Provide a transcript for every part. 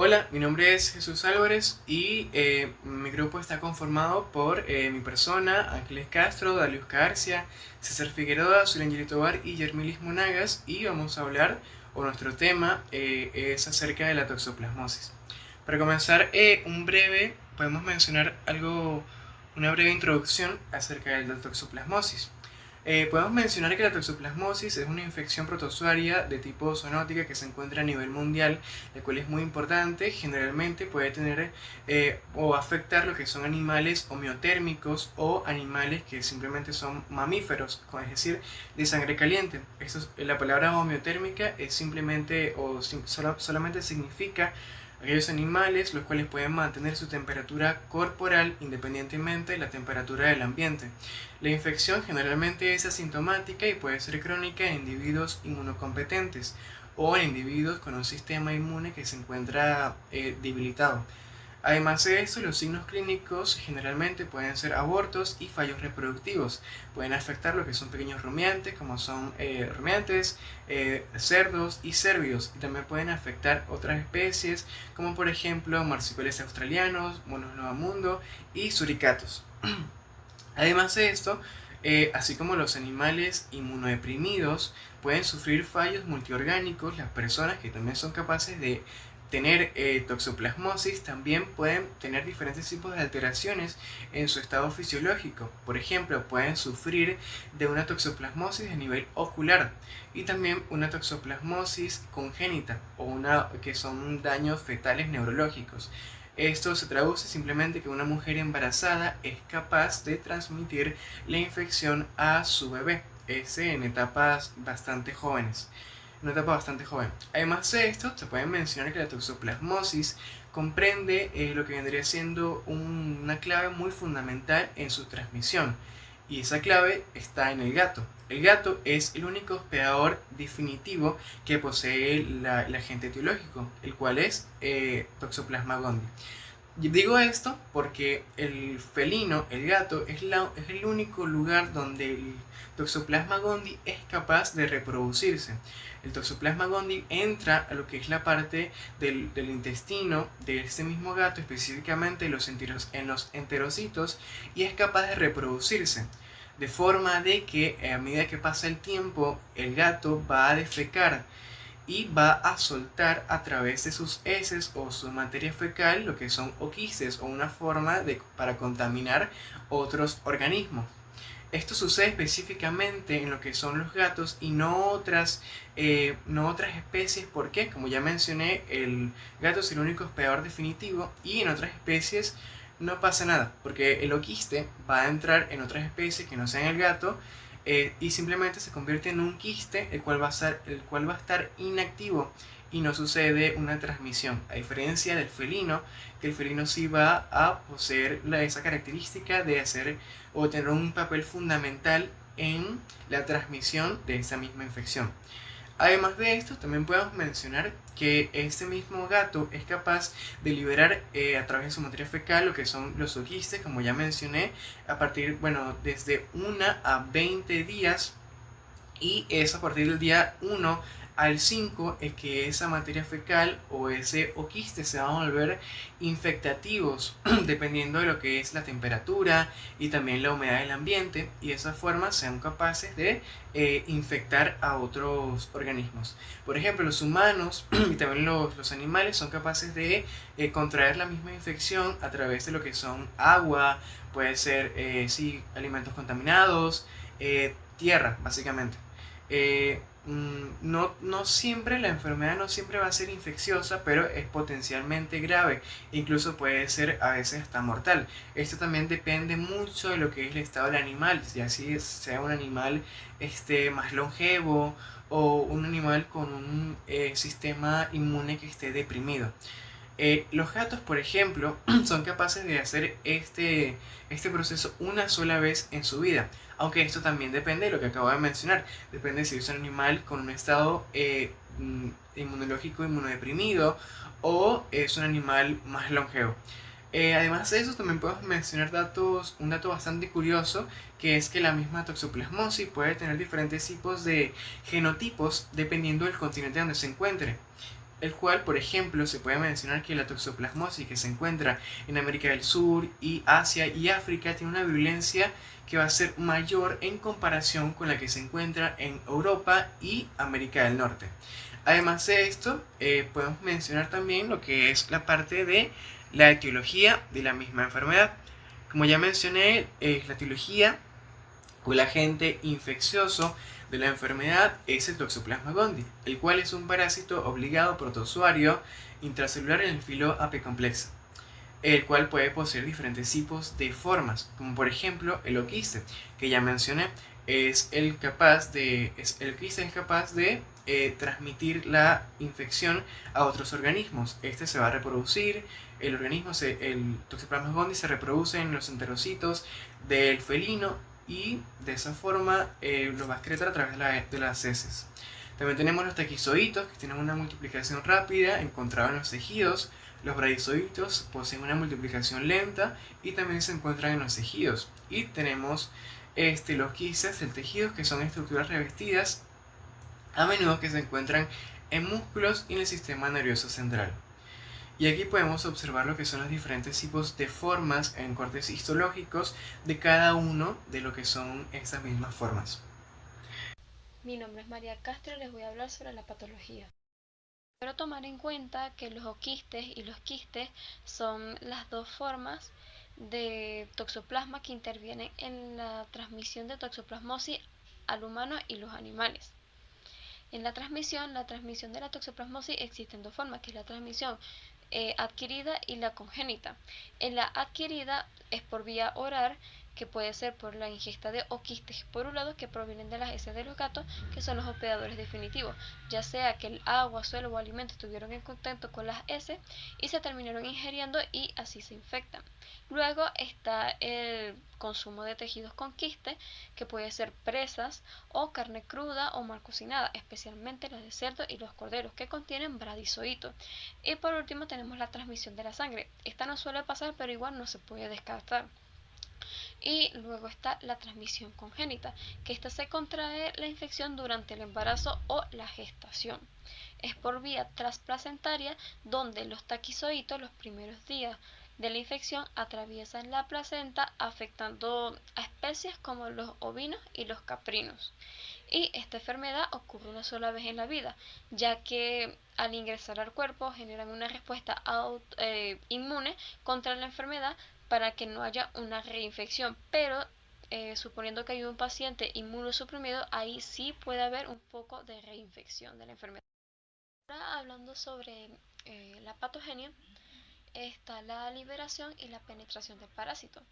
Hola, mi nombre es Jesús Álvarez y mi grupo está conformado por mi persona, Ángeles Castro, Dalius Garcia, César Figueroa, Sulen Tobar y Yermilis Monagas, y vamos a hablar, o nuestro tema es acerca de la toxoplasmosis. Para comenzar, podemos mencionar una breve introducción acerca de la toxoplasmosis. Podemos mencionar que la toxoplasmosis es una infección protozoaria de tipo zoonótica que se encuentra a nivel mundial, la cual es muy importante. Generalmente puede tener o afectar lo que son animales homeotérmicos o animales que simplemente son mamíferos, es decir, de sangre caliente. La palabra homeotérmica es simplemente solamente significa aquellos animales los cuales pueden mantener su temperatura corporal independientemente de la temperatura del ambiente. La infección generalmente es asintomática y puede ser crónica en individuos inmunocompetentes o en individuos con un sistema inmune que se encuentra debilitado. Además de eso, los signos clínicos generalmente pueden ser abortos y fallos reproductivos. Pueden afectar lo que son pequeños rumiantes, como son rumiantes, cerdos y cérvidos. Y también pueden afectar otras especies, como por ejemplo marsupiales australianos, monos novamundo y suricatos. Además de esto, así como los animales inmunodeprimidos pueden sufrir fallos multiorgánicos, las personas que también son capaces de tener toxoplasmosis también pueden tener diferentes tipos de alteraciones en su estado fisiológico. Por ejemplo, pueden sufrir de una toxoplasmosis a nivel ocular y también una toxoplasmosis congénita que son daños fetales neurológicos. Esto se traduce simplemente que una mujer embarazada es capaz de transmitir la infección a su bebé, ese en etapas bastante jóvenes. Una etapa bastante joven. Además de esto, se puede mencionar que la toxoplasmosis comprende lo que vendría siendo una clave muy fundamental en su transmisión. Y esa clave está en el gato. El gato es el único hospedador definitivo que posee el agente etiológico, el cual es Toxoplasma gondii. Digo esto porque el felino, el gato, es el único lugar donde el Toxoplasma gondii es capaz de reproducirse. El Toxoplasma gondii entra a lo que es la parte del intestino de este mismo gato, específicamente en los enterocitos, y es capaz de reproducirse. De forma de que a medida que pasa el tiempo, el gato va a defecar y va a soltar a través de sus heces o su materia fecal lo que son oquistes o una forma para contaminar otros organismos. Esto sucede específicamente en lo que son los gatos y no otras especies, porque como ya mencioné, el gato es el único hospedador definitivo y en otras especies no pasa nada, porque el oquiste va a entrar en otras especies que no sean el gato y simplemente se convierte en un quiste el cual va a estar inactivo y no sucede una transmisión, a diferencia del felino, que el felino sí va a poseer esa característica de hacer o tener un papel fundamental en la transmisión de esa misma infección. Además de esto, también podemos mencionar que este mismo gato es capaz de liberar a través de su materia fecal lo que son los oquistes, como ya mencioné, desde 1 a 20 días, y es a partir del día 1 al 5 es que esa materia fecal o ese oquiste se van a volver infectativos dependiendo de lo que es la temperatura y también la humedad del ambiente, y de esa forma sean capaces de infectar a otros organismos. Por ejemplo, los humanos y también los animales son capaces de contraer la misma infección a través de lo que son agua, puede ser alimentos contaminados, tierra básicamente. No siempre la enfermedad no siempre va a ser infecciosa, pero es potencialmente grave, incluso puede ser a veces hasta mortal. Esto también depende mucho de lo que es el estado del animal, ya si sea un animal más longevo o un animal con un sistema inmune que esté deprimido. Los gatos, por ejemplo, son capaces de hacer este proceso una sola vez en su vida, aunque esto también depende de lo que acabo de mencionar. Depende si es un animal con un estado inmunológico inmunodeprimido o es un animal más longevo. Además de eso, también podemos mencionar un dato bastante curioso, que es que la misma toxoplasmosis puede tener diferentes tipos de genotipos dependiendo del continente donde se encuentre. el cual, por ejemplo, se puede mencionar que la toxoplasmosis que se encuentra en América del Sur y Asia y África tiene una virulencia que va a ser mayor en comparación con la que se encuentra en Europa y América del Norte. Además de esto, podemos mencionar también lo que es la parte de la etiología de la misma enfermedad. Como ya mencioné, la etiología o el agente infeccioso de la enfermedad es el Toxoplasma gondii, el cual es un parásito obligado protozoario intracelular en el filo apicomplexa, el cual puede poseer diferentes tipos de formas, como por ejemplo el oquiste, que ya mencioné, el oquiste es capaz de transmitir la infección a otros organismos. Este se va a reproducir, el Toxoplasma gondii se reproduce en los enterocitos del felino y de esa forma lo va a excretar a través de las heces. También tenemos los taquizoitos, que tienen una multiplicación rápida encontrada en los tejidos. Los bradizoitos poseen una multiplicación lenta y también se encuentran en los tejidos. Y tenemos los quistes del tejido, que son estructuras revestidas a menudo que se encuentran en músculos y en el sistema nervioso central. Y aquí podemos observar lo que son los diferentes tipos de formas en cortes histológicos de cada uno de lo que son estas mismas formas. Mi nombre es María Castro y les voy a hablar sobre la patología. Quiero tomar en cuenta que los oquistes y los quistes son las dos formas de toxoplasma que intervienen en la transmisión de toxoplasmosis al humano y los animales. En la transmisión de la toxoplasmosis existen dos formas, que es la transmisión adquirida y la congénita. En la adquirida es por vía oral, que puede ser por la ingesta de oquistes porulados que provienen de las heces de los gatos, que son los hospedadores definitivos, ya sea que el agua, suelo o alimentos estuvieron en contacto con las heces y se terminaron ingiriendo y así se infectan. Luego está el consumo de tejidos con quiste, que puede ser presas o carne cruda o mal cocinada, especialmente las de cerdo y los corderos, que contienen bradizoitos. Y por último tenemos la transmisión de la sangre. Esta no suele pasar, pero igual no se puede descartar. Y luego está la transmisión congénita, que esta se contrae la infección durante el embarazo o la gestación. Es por vía transplacentaria, donde los taquizoitos los primeros días de la infección atraviesan la placenta, afectando a especies como los ovinos y los caprinos. Y esta enfermedad ocurre una sola vez en la vida, ya que al ingresar al cuerpo generan una respuesta inmune contra la enfermedad para que no haya una reinfección, pero suponiendo que hay un paciente inmunosuprimido, ahí sí puede haber un poco de reinfección de la enfermedad. Ahora hablando sobre la patogenia, está la liberación y la penetración del parásito.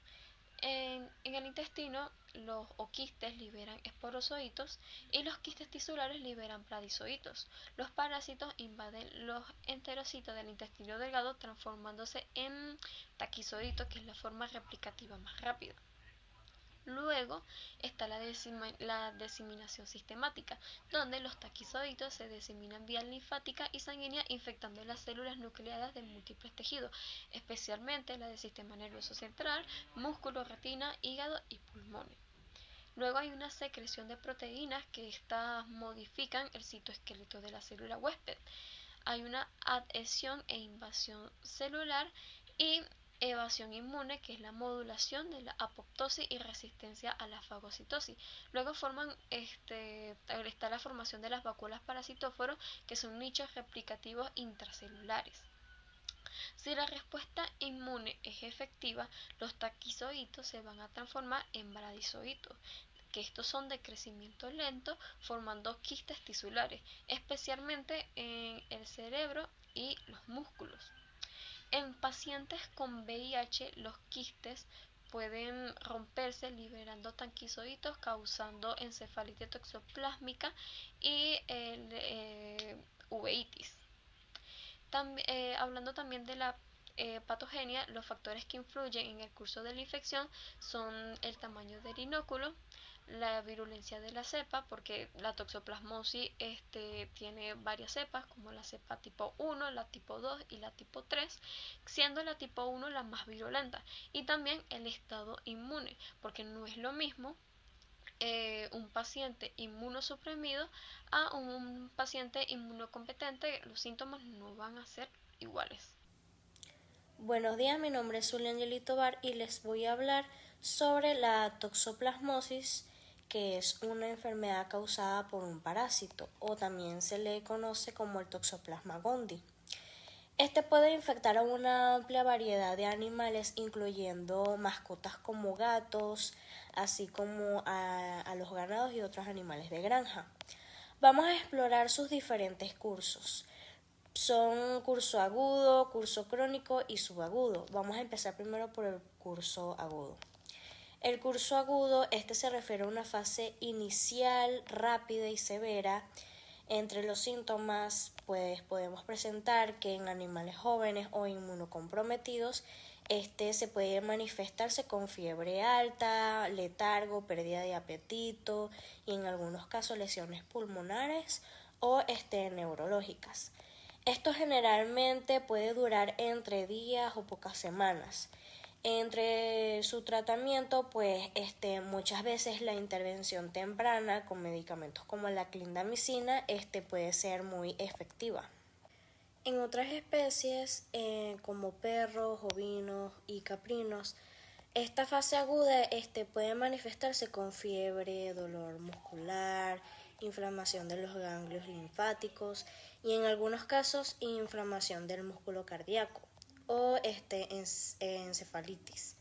En el intestino, los oquistes liberan esporozoitos y los quistes tisulares liberan bradizoitos. Los parásitos invaden los enterocitos del intestino delgado, transformándose en taquizoitos, que es la forma replicativa más rápida. Luego está la diseminación sistemática, donde los taquizoitos se diseminan vía linfática y sanguínea, infectando las células nucleadas de múltiples tejidos, especialmente la del sistema nervioso central, músculo, retina, hígado y pulmones. Luego hay una secreción de proteínas que estas modifican el citoesqueleto de la célula huésped. Hay una adhesión e invasión celular y evasión inmune, que es la modulación de la apoptosis y resistencia a la fagocitosis. Luego está la formación de las vacuolas parasitóforos, que son nichos replicativos intracelulares. Si la respuesta inmune es efectiva, los taquizoitos se van a transformar en bradizoitos, que estos son de crecimiento lento, formando quistes tisulares, especialmente en el cerebro y los músculos. En pacientes con VIH, los quistes pueden romperse liberando taquizoitos, causando encefalitis toxoplásmica y uveitis. Hablando también de la patogenia, los factores que influyen en el curso de la infección son el tamaño del inóculo, la virulencia de la cepa, porque la toxoplasmosis tiene varias cepas, como la cepa tipo 1, la tipo 2 y la tipo 3, siendo la tipo 1 la más virulenta, y también el estado inmune, porque no es lo mismo un paciente inmunosuprimido a un paciente inmunocompetente, los síntomas no van a ser iguales. Buenos días, mi nombre es Zulia Angelito Bar y les voy a hablar sobre la toxoplasmosis, que es una enfermedad causada por un parásito o también se le conoce como el Toxoplasma gondii. Este puede infectar a una amplia variedad de animales, incluyendo mascotas como gatos, así como a los ganados y otros animales de granja. Vamos a explorar sus diferentes cursos. Son curso agudo, curso crónico y subagudo. Vamos a empezar primero por el curso agudo. El curso agudo, se refiere a una fase inicial, rápida y severa. Entre los síntomas, pues podemos presentar que en animales jóvenes o inmunocomprometidos, se puede manifestarse con fiebre alta, letargo, pérdida de apetito y en algunos casos lesiones pulmonares o neurológicas. Esto generalmente puede durar entre días o pocas semanas. Entre su tratamiento, pues muchas veces la intervención temprana con medicamentos como la clindamicina puede ser muy efectiva. En otras especies, como perros, ovinos y caprinos, esta fase aguda puede manifestarse con fiebre, dolor muscular, inflamación de los ganglios linfáticos y en algunos casos inflamación del músculo cardíaco o encefalitis.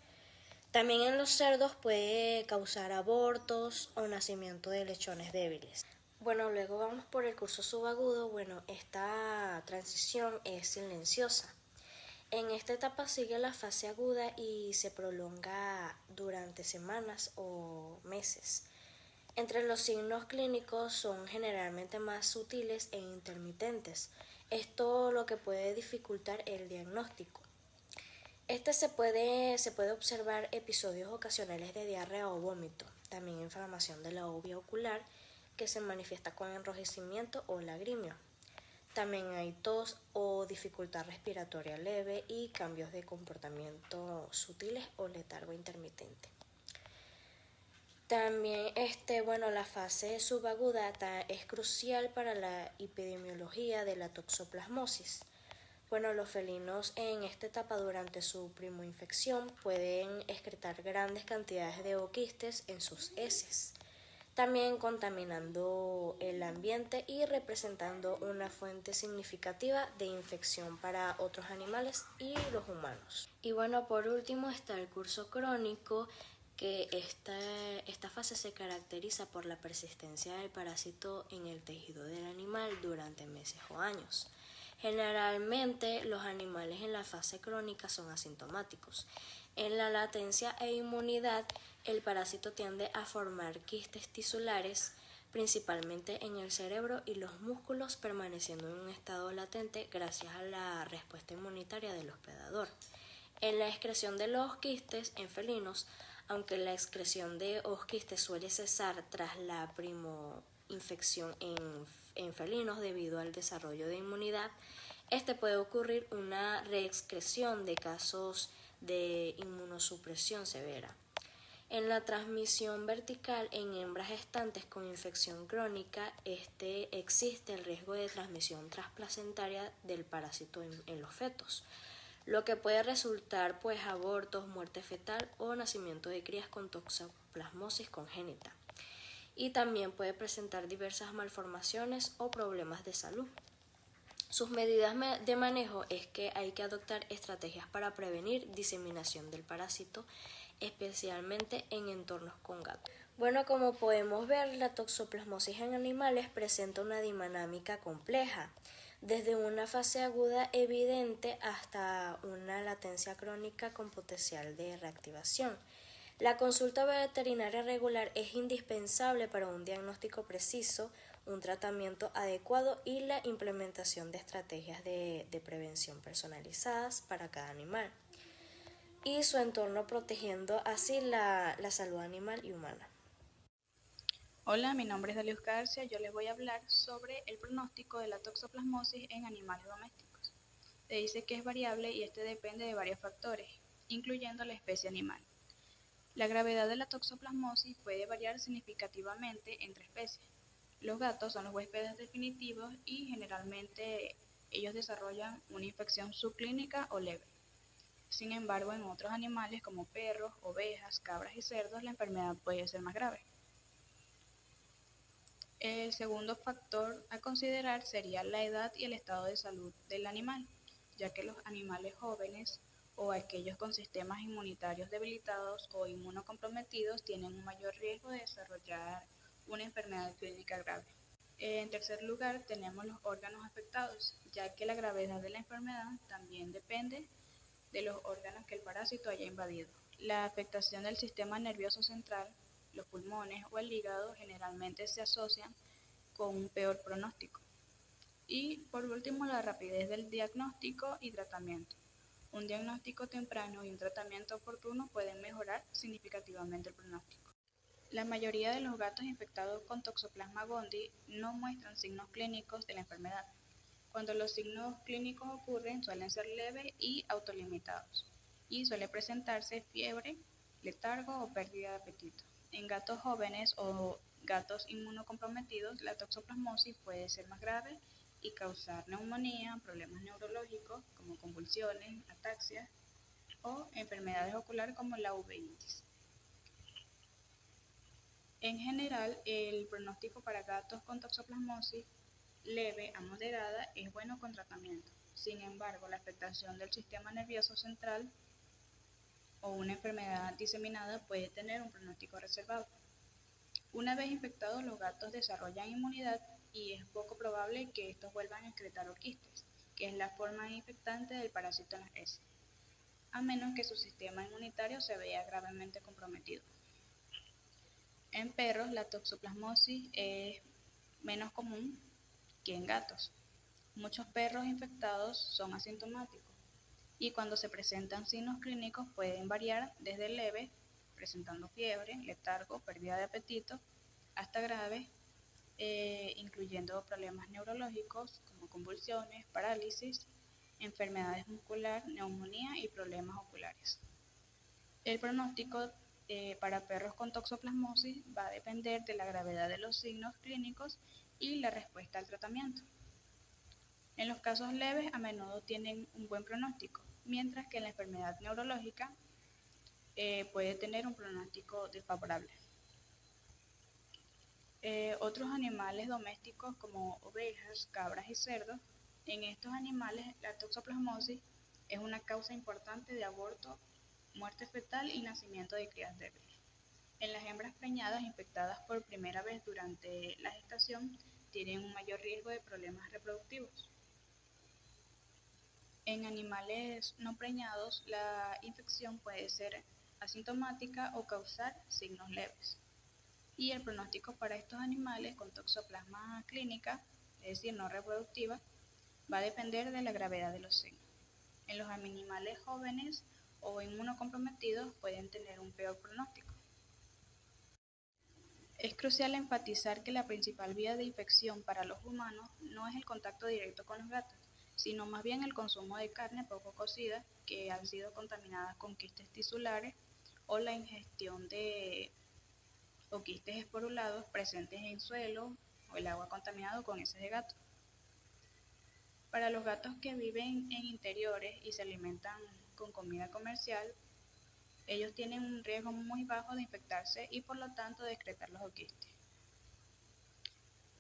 También en los cerdos puede causar abortos o nacimiento de lechones débiles. Bueno, luego vamos por el curso subagudo. Bueno, esta transición es silenciosa. En esta etapa sigue la fase aguda y se prolonga durante semanas o meses. Entre los signos clínicos son generalmente más sutiles e intermitentes. Esto lo que puede dificultar el diagnóstico. Se puede observar episodios ocasionales de diarrea o vómito, también inflamación de la uvea ocular que se manifiesta con enrojecimiento o lagrimio. También hay tos o dificultad respiratoria leve y cambios de comportamiento sutiles o letargo intermitente. También la fase subaguda es crucial para la epidemiología de la toxoplasmosis. Bueno, los felinos en esta etapa durante su primoinfección pueden excretar grandes cantidades de oquistes en sus heces, también contaminando el ambiente y representando una fuente significativa de infección para otros animales y los humanos. Y bueno, por último está el curso crónico, que esta fase se caracteriza por la persistencia del parásito en el tejido del animal durante meses o años. Generalmente los animales en la fase crónica son asintomáticos. En la latencia e inmunidad, el parásito tiende a formar quistes tisulares, principalmente en el cerebro y los músculos, permaneciendo en un estado latente gracias a la respuesta inmunitaria del hospedador. En la excreción de los quistes en felinos, aunque la excreción de los quistes suele cesar tras la primoinfección en felinos debido al desarrollo de inmunidad, puede ocurrir una reexcreción de casos de inmunosupresión severa. En la transmisión vertical en hembras gestantes con infección crónica, existe el riesgo de transmisión transplacentaria del parásito en los fetos, lo que puede resultar abortos, muerte fetal o nacimiento de crías con toxoplasmosis congénita. Y también puede presentar diversas malformaciones o problemas de salud. Sus medidas de manejo es que hay que adoptar estrategias para prevenir diseminación del parásito, especialmente en entornos con gatos. Bueno, como podemos ver, la toxoplasmosis en animales presenta una dinámica compleja, desde una fase aguda evidente hasta una latencia crónica con potencial de reactivación. La consulta veterinaria regular es indispensable para un diagnóstico preciso, un tratamiento adecuado y la implementación de estrategias de prevención personalizadas para cada animal y su entorno, protegiendo así la salud animal y humana. Hola, mi nombre es Dalius Garcia. Yo les voy a hablar sobre el pronóstico de la toxoplasmosis en animales domésticos. Se dice que es variable y depende de varios factores, incluyendo la especie animal. La gravedad de la toxoplasmosis puede variar significativamente entre especies. Los gatos son los huéspedes definitivos y generalmente ellos desarrollan una infección subclínica o leve. Sin embargo, en otros animales como perros, ovejas, cabras y cerdos, la enfermedad puede ser más grave. El segundo factor a considerar sería la edad y el estado de salud del animal, ya que los animales jóvenes o aquellos con sistemas inmunitarios debilitados o inmunocomprometidos tienen un mayor riesgo de desarrollar una enfermedad clínica grave. En tercer lugar, tenemos los órganos afectados, ya que la gravedad de la enfermedad también depende de los órganos que el parásito haya invadido. La afectación del sistema nervioso central, los pulmones o el hígado generalmente se asocian con un peor pronóstico. Y por último, la rapidez del diagnóstico y tratamiento. Un diagnóstico temprano y un tratamiento oportuno pueden mejorar significativamente el pronóstico. La mayoría de los gatos infectados con Toxoplasma gondii no muestran signos clínicos de la enfermedad. Cuando los signos clínicos ocurren, suelen ser leves y autolimitados, y suele presentarse fiebre, letargo o pérdida de apetito. En gatos jóvenes o gatos inmunocomprometidos, la toxoplasmosis puede ser más grave y causar neumonía, problemas neurológicos como convulsiones, ataxias o enfermedades oculares como la uveitis. En general, el pronóstico para gatos con toxoplasmosis leve a moderada es bueno con tratamiento. Sin embargo, la afectación del sistema nervioso central o una enfermedad diseminada puede tener un pronóstico reservado. Una vez infectados, los gatos desarrollan inmunidad y es poco probable que estos vuelvan a excretar orquistes, que es la forma infectante del parásito en las heces, a menos que su sistema inmunitario se vea gravemente comprometido. En perros, la toxoplasmosis es menos común que en gatos. Muchos perros infectados son asintomáticos y cuando se presentan signos clínicos pueden variar desde leves, presentando fiebre, letargo, pérdida de apetito, hasta graves, incluyendo problemas neurológicos como convulsiones, parálisis, enfermedades muscular, neumonía y problemas oculares. El pronóstico para perros con toxoplasmosis va a depender de la gravedad de los signos clínicos y la respuesta al tratamiento. En los casos leves a menudo tienen un buen pronóstico, mientras que en la enfermedad neurológica puede tener un pronóstico desfavorable. Otros animales domésticos como ovejas, cabras y cerdos, en estos animales la toxoplasmosis es una causa importante de aborto, muerte fetal y nacimiento de crías débiles. En las hembras preñadas infectadas por primera vez durante la gestación tienen un mayor riesgo de problemas reproductivos. En animales no preñados, la infección puede ser asintomática o causar signos leves. Y el pronóstico para estos animales con toxoplasma clínica, es decir, no reproductiva, va a depender de la gravedad de los signos. En los animales jóvenes o inmunocomprometidos pueden tener un peor pronóstico. Es crucial enfatizar que la principal vía de infección para los humanos no es el contacto directo con los gatos, sino más bien el consumo de carne poco cocida que han sido contaminadas con quistes tisulares o la ingestión de quistes esporulados presentes en suelo o el agua contaminado con heces de gato. Para los gatos que viven en interiores y se alimentan con comida comercial, ellos tienen un riesgo muy bajo de infectarse y por lo tanto de excretar los oquistes.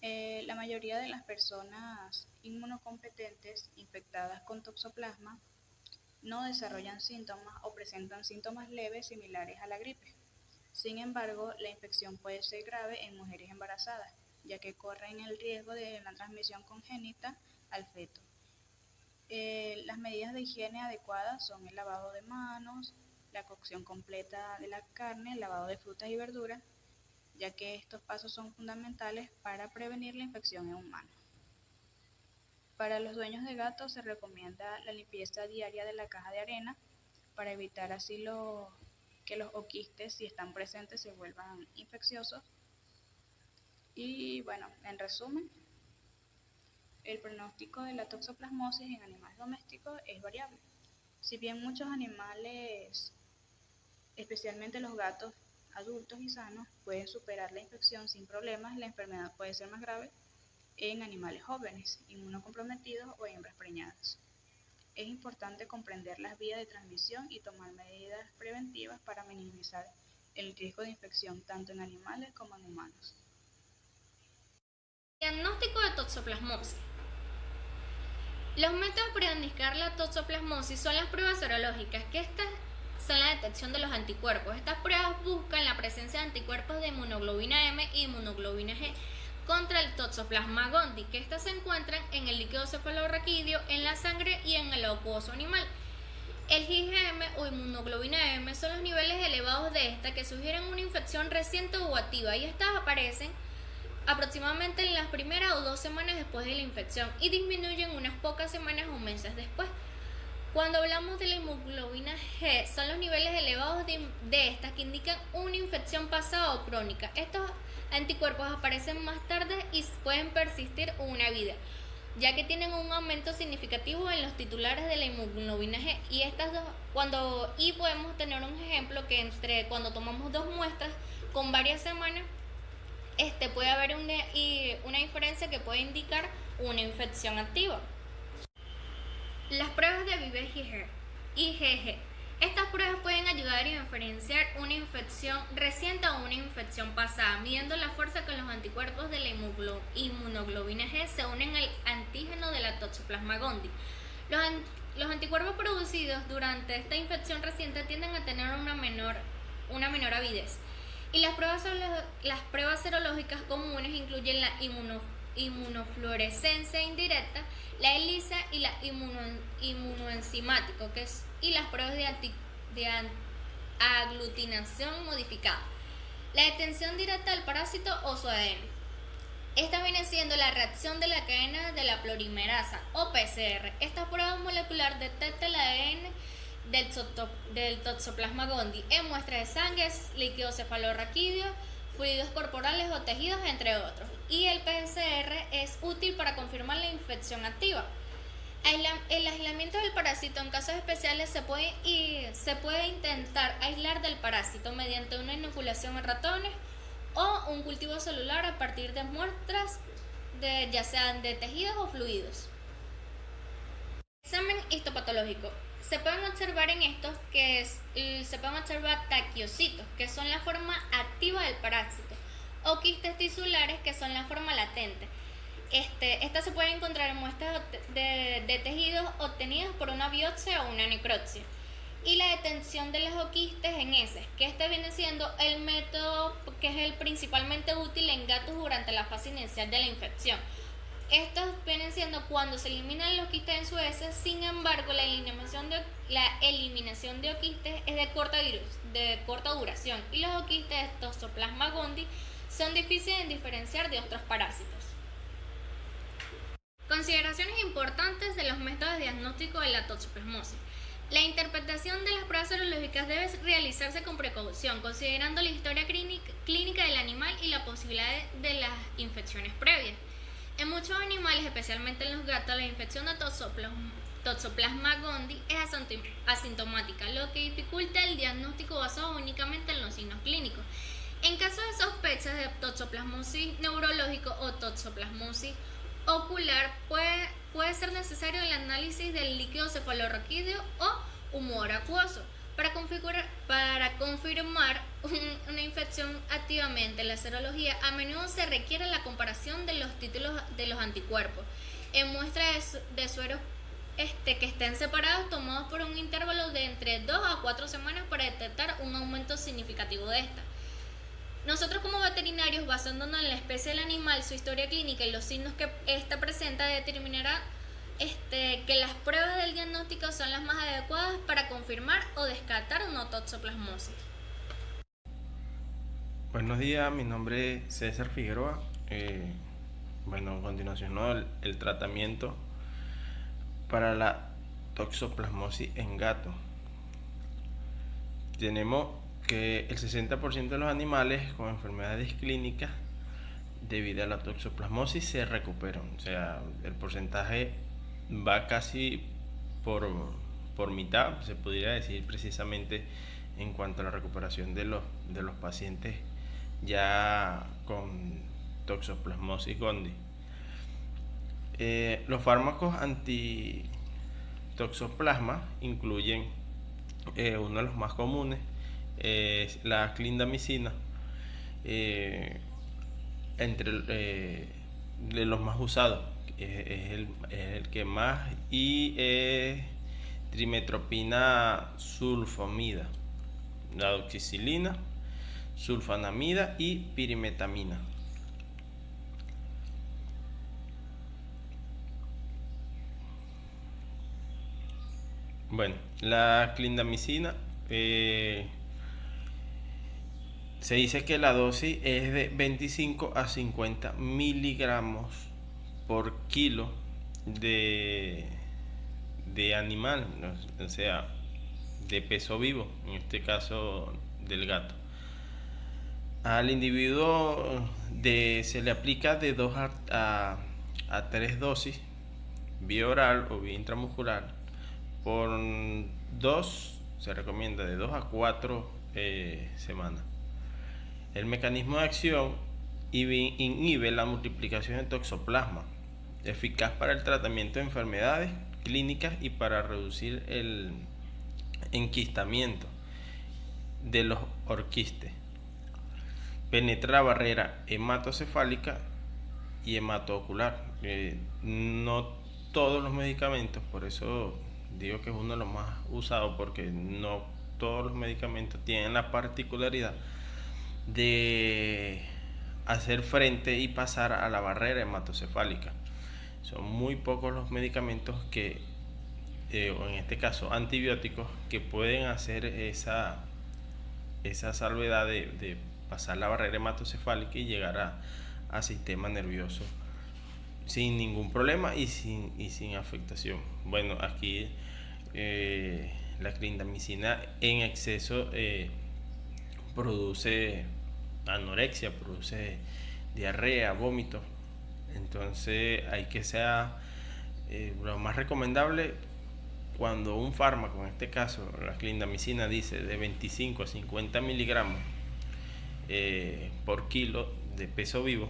La mayoría de las personas inmunocompetentes infectadas con toxoplasma no desarrollan síntomas o presentan síntomas leves similares a la gripe. Sin embargo, la infección puede ser grave en mujeres embarazadas, ya que corren el riesgo de una transmisión congénita al feto. Las medidas de higiene adecuadas son el lavado de manos, la cocción completa de la carne, el lavado de frutas y verduras, ya que estos pasos son fundamentales para prevenir la infección en humanos. Para los dueños de gatos se recomienda la limpieza diaria de la caja de arena para evitar así que los oquistes, si están presentes, se vuelvan infecciosos. Y bueno, en resumen, el pronóstico de la toxoplasmosis en animales domésticos es variable. Si bien muchos animales Especialmente los gatos adultos y sanos pueden superar la infección sin problemas. La enfermedad puede ser más grave en animales jóvenes, inmunocomprometidos o hembras preñadas. Es importante comprender las vías de transmisión y tomar medidas preventivas para minimizar el riesgo de infección tanto en animales como en humanos. Diagnóstico de toxoplasmosis. Los métodos para diagnosticar la toxoplasmosis son las pruebas serológicas, que estas son la detección de los anticuerpos. Estas pruebas buscan la presencia de anticuerpos de inmunoglobulina M y inmunoglobulina G contra el Toxoplasma gondii, que estas se encuentran en el líquido cefalorraquídeo, en la sangre y en el acuoso animal. El IgM o inmunoglobulina M son los niveles elevados de esta que sugieren una infección reciente o activa, y estas aparecen aproximadamente en las primeras o 2 semanas después de la infección y disminuyen unas pocas semanas o meses después. Cuando hablamos de la inmunoglobulina G, son los niveles elevados de estas que indican una infección pasada o crónica. Estos anticuerpos aparecen más tarde y pueden persistir una vida, ya que tienen un aumento significativo en los titulares de la inmunoglobulina G. Y podemos tener un ejemplo que cuando tomamos 2 muestras con varias semanas, puede haber una diferencia que puede indicar una infección activa. Las pruebas de Vives IgG. Estas pruebas pueden ayudar a diferenciar una infección reciente o una infección pasada, midiendo la fuerza que los anticuerpos de la inmunoglobulina G se unen al antígeno de la Toxoplasma gondii. Los anticuerpos producidos durante esta infección reciente tienden a tener una menor avidez. Y las pruebas serológicas comunes incluyen la inmunofluorescencia indirecta, la ELISA y la inmunoenzimático, y las pruebas de aglutinación modificada. La detención directa del parásito o su ADN. Esta viene siendo la reacción de la cadena de la polimerasa o PCR. Esta prueba molecular detecta el ADN del Toxoplasma gondii en muestras de sangre, líquido cefalorraquídeo, fluidos corporales o tejidos, entre otros. Y el PCR es útil para confirmar la infección activa. El aislamiento del parásito en casos especiales se puede intentar aislar del parásito mediante una inoculación en ratones o un cultivo celular a partir de muestras ya sean de tejidos o fluidos. Examen histopatológico. Se pueden observar en estos se pueden observar taquiocitos, que son la forma activa del parásito, o quistes tisulares, que son la forma latente. Estas se pueden encontrar en muestras de tejidos obtenidos por una biopsia o una necropsia. Y la detención de los oquistes en heces, que viene siendo el método que es el principalmente útil en gatos durante la fase inicial de la infección. Estos vienen siendo cuando se eliminan los quistes en su heces. Sin embargo, la eliminación de oquistes es de corta duración, y los oquistes de Toxoplasma gondii son difíciles de diferenciar de otros parásitos. Consideraciones importantes de los métodos de diagnóstico de la toxoplasmosis. La interpretación de las pruebas serológicas debe realizarse con precaución, considerando la historia clínica del animal y la posibilidad de las infecciones previas. En muchos animales, especialmente en los gatos, la infección de Toxoplasma gondii es asintomática, lo que dificulta el diagnóstico basado únicamente en los signos clínicos. En caso de sospechas de toxoplasmosis neurológico o toxoplasmosis ocular, puede ser necesario el análisis del líquido cefalorraquídeo o humor acuoso para confirmar una infección activamente. En la serología a menudo se requiere la comparación de los títulos de los anticuerpos en muestras de sueros que estén separados, tomados por un intervalo de entre 2 a 4 semanas, para detectar un aumento significativo de esta. Nosotros, como veterinarios, basándonos en la especie del animal, su historia clínica y los signos que ésta presenta, determinará que las pruebas del diagnóstico son las más adecuadas para confirmar o descartar una toxoplasmosis. Buenos días, mi nombre es César Figueroa. A continuación, el tratamiento para la toxoplasmosis en gato. Tenemos que el 60% de los animales con enfermedades clínicas debido a la toxoplasmosis se recuperan. O sea, el porcentaje va casi por mitad, se podría decir precisamente en cuanto a la recuperación de los pacientes ya con toxoplasmosis gondii. Los fármacos antitoxoplasma incluyen uno de los más comunes, es la clindamicina, de los más usados, es el que más, y trimetropina sulfonamida, la doxicilina, sulfonamida y pirimetamina. Bueno, la clindamicina, se dice que la dosis es de 25 a 50 miligramos por kilo de animal, o sea, de peso vivo, en este caso del gato. Al individuo se le aplica de 2 a 3 dosis, vía oral o vía intramuscular. Por 2 se recomienda de 2 a 4 semanas. El mecanismo de acción inhibe la multiplicación de toxoplasma, eficaz para el tratamiento de enfermedades clínicas y para reducir el enquistamiento de los orquistes. Penetra la barrera hematocefálica y hematoocular. No todos los medicamentos, por eso digo que es uno de los más usados, porque no todos los medicamentos tienen la particularidad de hacer frente y pasar a la barrera hematocefálica. Son muy pocos los medicamentos que, o en este caso antibióticos, que pueden hacer esa salvedad de pasar la barrera hematocefálica y llegar a sistema nervioso sin ningún problema y sin afectación. Bueno, aquí la clindamicina en exceso produce anorexia, produce diarrea, vómito. Entonces hay que ser lo más recomendable cuando un fármaco, en este caso la clindamicina, dice de 25 a 50 miligramos por kilo de peso vivo,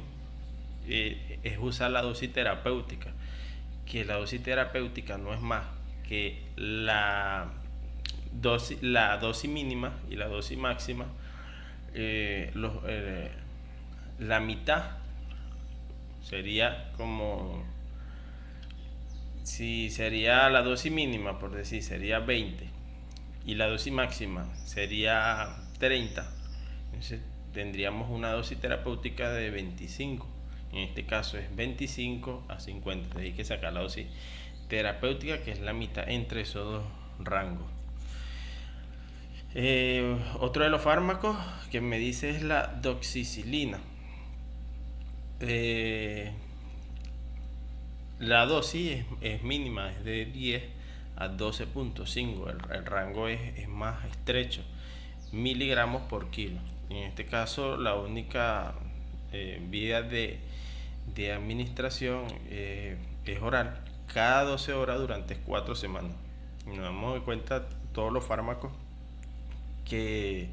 es usar la dosis terapéutica, que la dosis terapéutica no es más que la dosis mínima y la dosis máxima, la mitad sería como, si sería la dosis mínima, por decir, sería 20 y la dosis máxima sería 30, entonces tendríamos una dosis terapéutica de 25. En este caso es 25 a 50. Entonces hay que sacar la dosis terapéutica, que es la mitad entre esos dos rangos. Otro de los fármacos que me dice es la doxicilina. La dosis es mínima, es de 10 a 12.5. El rango es más estrecho, miligramos por kilo. En este caso la única vía de administración es oral, cada 12 horas durante 4 semanas. Nos damos cuenta todos los fármacos que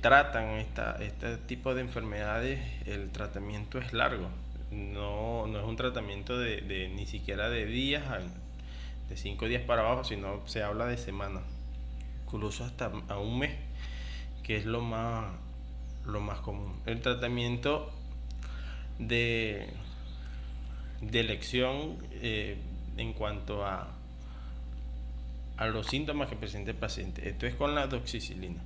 tratan este tipo de enfermedades. El tratamiento es largo, no es un tratamiento de ni siquiera de días, de 5 días para abajo, sino se habla de semanas, incluso hasta a un mes, que es lo más común. El tratamiento de elección en cuanto a los síntomas que presenta el paciente, esto es con la doxicilina.